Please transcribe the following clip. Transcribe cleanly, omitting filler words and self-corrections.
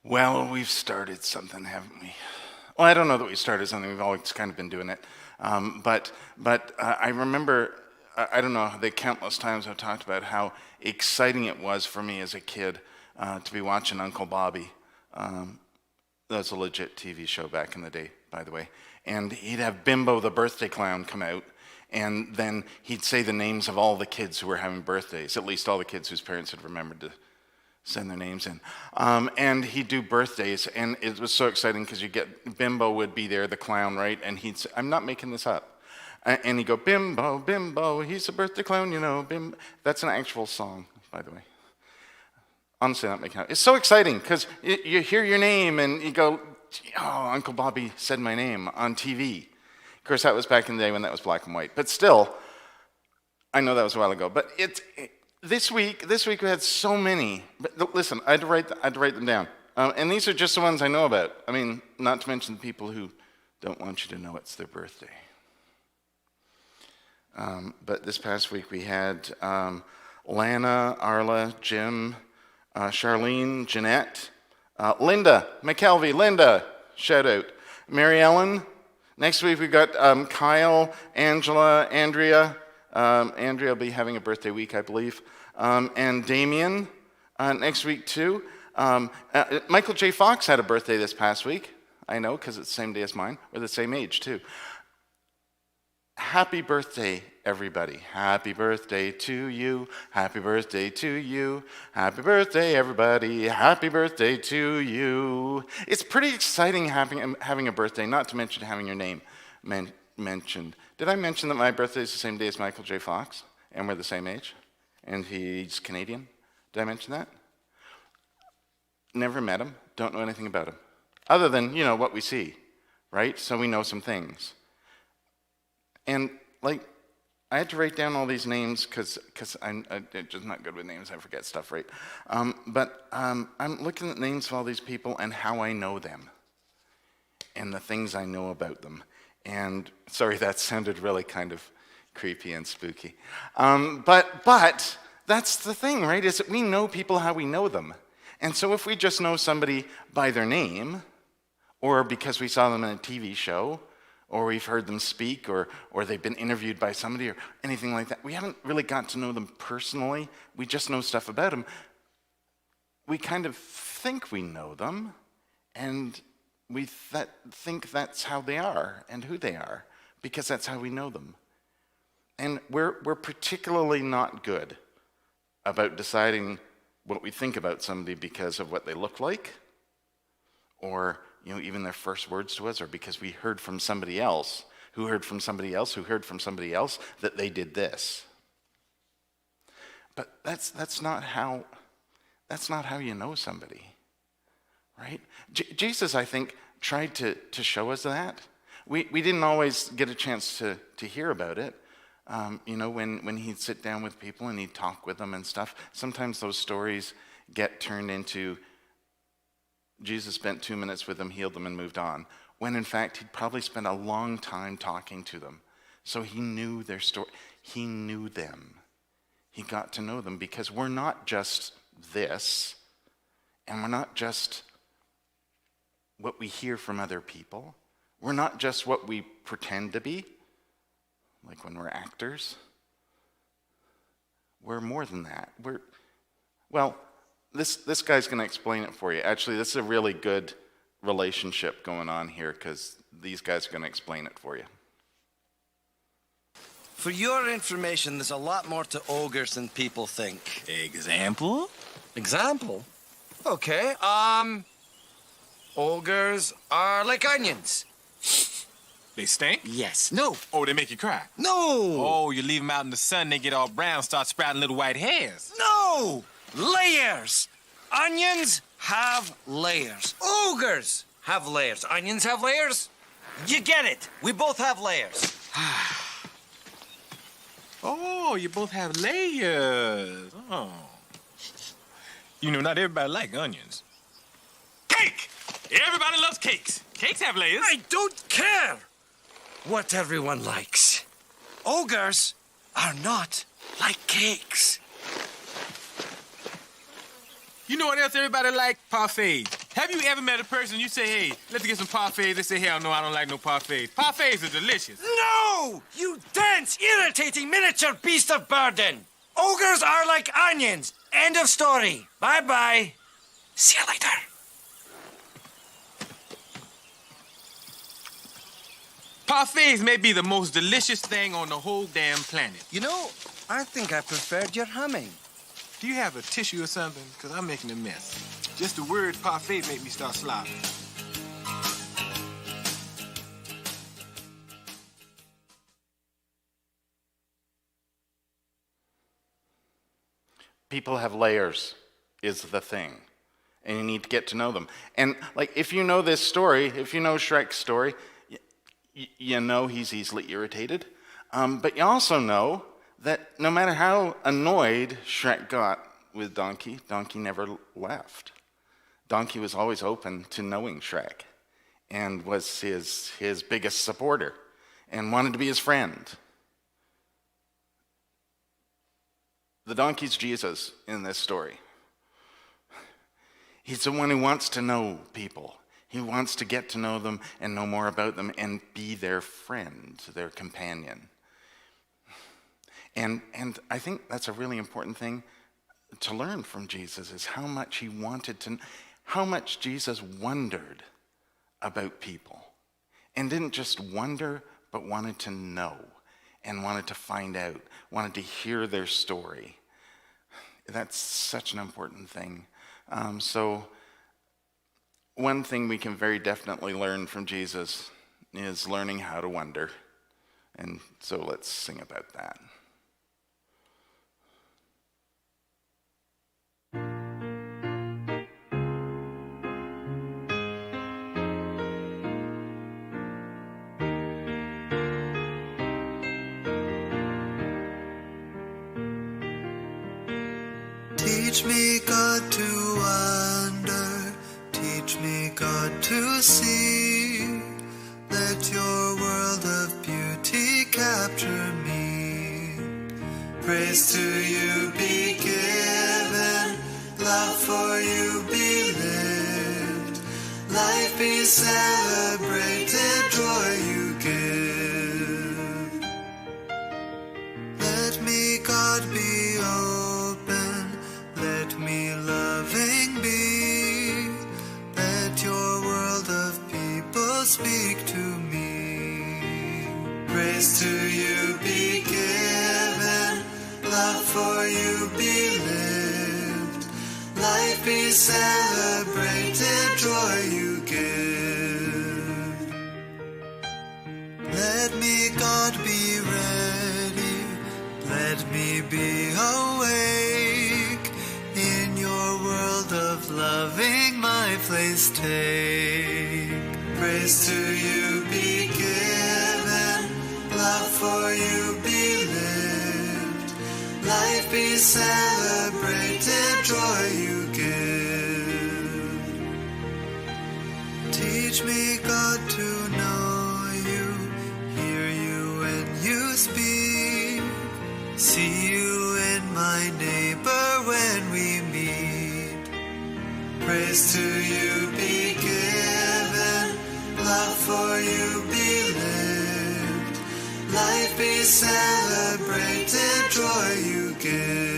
Well, we've started something, haven't we? Well, I don't know that we started something. We've always kind of been doing it. But I remember, I don't know, the countless times I've talked about how exciting it was for me as a kid to be watching Uncle Bobby. That was a legit TV show back in the day, by the way. And he'd have Bimbo the birthday clown come out, and then he'd say the names of all the kids who were having birthdays, at least all the kids whose parents had remembered to send their names in. And he'd do birthdays, and it was so exciting because you get, Bimbo would be there, the clown, right? And he'd say, I'm not making this up. And he'd go, Bimbo, Bimbo, he's a birthday clown, you know, Bimbo. That's an actual song, by the way. Honestly, not making it up. It's so exciting because you hear your name and you go, oh, Uncle Bobby said my name on TV. Of course, that was back in the day when that was black and white. But still, I know that was a while ago. But this week we had so many. But listen, I had to write them down. And these are just the ones I know about. I mean, not to mention the people who don't want you to know it's their birthday. But this past week we had Lana, Arla, Jim, Charlene, Jeanette, Linda, McKelvey, Linda, shout out. Mary Ellen. Next week we got Kyle, Angela, Andrea. Andrea will be having a birthday week, I believe. And Damien next week too. Michael J. Fox had a birthday this past week. I know, because it's the same day as mine. We're the same age too. Happy birthday, everybody. Happy birthday to you. Happy birthday to you. Happy birthday, everybody. Happy birthday to you. It's pretty exciting having a birthday, not to mention having your name mentioned. Did I mention that my birthday is the same day as Michael J. Fox? And we're the same age? And he's Canadian? Did I mention that? Never met him. Don't know anything about him. Other than, what we see, right? So we know some things. And, I had to write down all these names because I'm just not good with names. I forget stuff, right? But I'm looking at names of all these people and how I know them and the things I know about them. And, sorry, that sounded really kind of creepy and spooky. But that's the thing, right, is that we know people how we know them. And so if we just know somebody by their name, or because we saw them in a TV show, or we've heard them speak, or they've been interviewed by somebody, or anything like that. We haven't really got to know them personally. We just know stuff about them. We kind of think we know them, and we think that's how they are and who they are, because that's how we know them. And we're particularly not good about deciding what we think about somebody because of what they look like, or even their first words to us, or because we heard from somebody else, who heard from somebody else, who heard from somebody else that they did this. But that's not how you know somebody, right? Jesus, I think, tried to show us that. We didn't always get a chance to hear about it. When he'd sit down with people and he'd talk with them and stuff, sometimes those stories get turned into Jesus spent 2 minutes with them, healed them, and moved on, when in fact he'd probably spent a long time talking to them. So he knew their story. He knew them. He got to know them, because we're not just this, and we're not just what we hear from other people. We're not just what we pretend to be, like when we're actors. We're more than that. This guy's going to explain it for you. Actually, this is a really good relationship going on here, because these guys are going to explain it for you. For your information, there's a lot more to ogres than people think. Example? Example? Okay, ogres are like onions. They stink? Yes. No. Oh, they make you cry? No. Oh, you leave them out in the sun, they get all brown, start sprouting little white hairs. No. Layers. Onions have layers. Ogres have layers. Onions have layers. You get it. We both have layers. Oh, you both have layers. Oh. Not everybody likes onions. Cake! Everybody loves cakes. Cakes have layers. I don't care what everyone likes. Ogres are not like cakes. You know what else everybody like? Parfaits. Have you ever met a person you say, hey, let's get some parfaits? They say, hell no, I don't like no parfaits. Parfaits are delicious. No! You dense, irritating miniature beast of burden! Ogres are like onions. End of story. Bye-bye. See you later. Parfaits may be the most delicious thing on the whole damn planet. You know, I think I preferred your humming. Do you have a tissue or something? Because I'm making a mess. Just the word parfait make me start slobbering. People have layers, is the thing. And you need to get to know them. And like, if you know this story, if you know Shrek's story, you know he's easily irritated. But you also know that no matter how annoyed Shrek got with Donkey, Donkey never left. Donkey was always open to knowing Shrek and was his biggest supporter and wanted to be his friend. The donkey's Jesus in this story. He's the one who wants to know people. He wants to get to know them and know more about them and be their friend, their companion. And I think that's a really important thing to learn from Jesus, is how much he wanted to, how much Jesus wondered about people. And didn't just wonder, but wanted to know and wanted to find out, wanted to hear their story. That's such an important thing. So one thing we can very definitely learn from Jesus is learning how to wonder. And so let's sing about that. Teach me, God, to wonder. Teach me, God, to see. Let your world of beauty capture me. Praise to you be given. Love for you be lived. Life be celebrated. Joy you give. Let me, God, be open. Let me loving be. Let your world of people speak to me. Praise to you be given. Love for you be lived. Life be celebrated. Joy you give. Let me, God, be ready. Let me be awake. In your world of loving my place take. Praise to you be given. Love for you be lived. Life be celebrated. Joy you give. Teach me, God, to know you. Hear you when you speak. See you in my neighbor when we meet. Praise to you be given. Love for you be lived. Life be celebrated. Joy you give.